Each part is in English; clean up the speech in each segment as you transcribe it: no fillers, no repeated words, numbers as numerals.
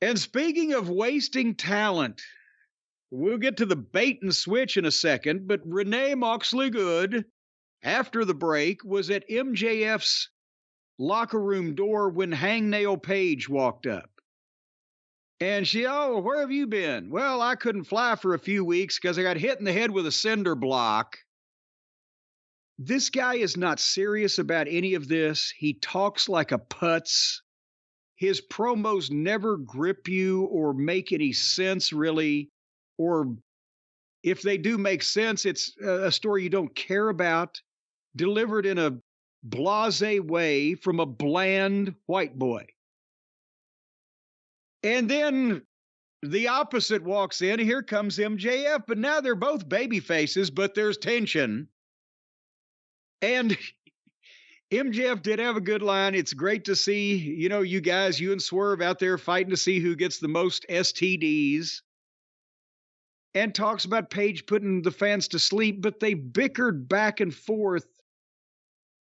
And speaking of wasting talent, we'll get to the bait and switch in a second, but Renee Moxley Good, after the break, was at MJF's locker room door when Hangnail Page walked up. And she, oh, where have you been? Well, I couldn't fly for a few weeks because I got hit in the head with a cinder block. This guy is not serious about any of this. He talks like a putz. His promos never grip you or make any sense, really. Or if they do make sense, it's a story you don't care about, delivered in a blasé way from a bland white boy. And then the opposite walks in. Here comes MJF, but now they're both baby faces, but there's tension. And MJF did have a good line. It's great to see, you guys, you and Swerve out there fighting to see who gets the most STDs. And talks about Paige putting the fans to sleep, but they bickered back and forth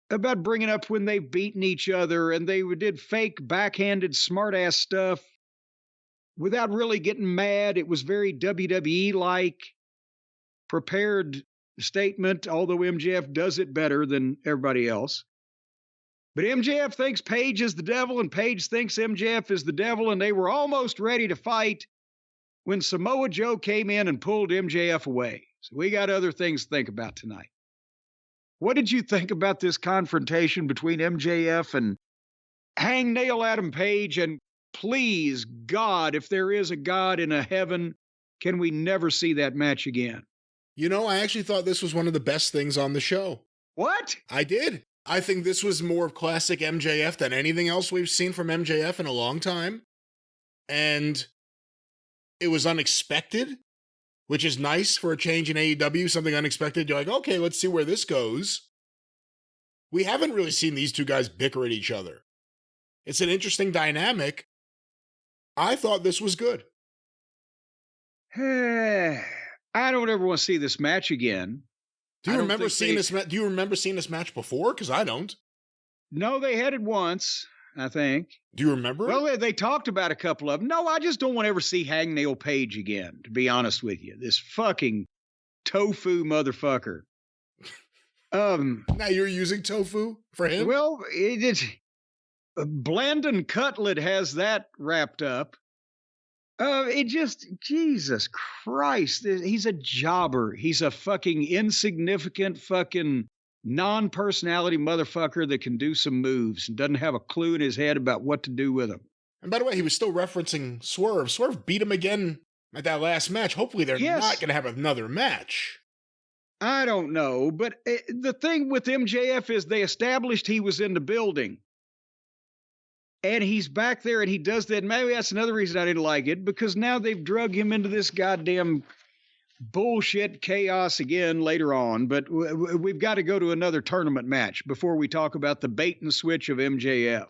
about bringing up when they've beaten each other, and they did fake backhanded smartass stuff without really getting mad. It was very WWE-like, prepared statement, although MJF does it better than everybody else. But MJF thinks Paige is the devil, and Paige thinks MJF is the devil, and they were almost ready to fight when Samoa Joe came in and pulled MJF away. So we got other things to think about tonight. What did you think about this confrontation between MJF and Hangnail Adam Page? And please, God, if there is a God in a heaven, can we never see that match again? I actually thought this was one of the best things on the show. What? I did. I think this was more of classic MJF than anything else we've seen from MJF in a long time. And it was unexpected, which is nice for a change in AEW, something unexpected. You're like, okay, let's see where this goes. We haven't really seen these two guys bicker at each other. It's an interesting dynamic. I thought this was good. I don't ever want to see this match again. Do you remember seeing this match before? Because I don't. No, they had it once, I think. Do you remember? Well, they talked about a couple of them. No, I just don't want to ever see Hangnail Page again, to be honest with you. This fucking tofu motherfucker. Now you're using tofu for him? Well, Blandon Cutlet has that wrapped up. Jesus Christ, he's a jobber. He's a fucking insignificant fucking non-personality motherfucker that can do some moves and doesn't have a clue in his head about what to do with them. And by the way, he was still referencing Swerve. Swerve beat him again at that last match. Hopefully they're not going to have another match. I don't know, but the thing with MJF is they established he was in the building. And he's back there and he does that. Maybe that's another reason I didn't like it, because now they've drug him into this goddamn bullshit chaos again later on. But we've got to go to another tournament match before we talk about the bait and switch of MJF.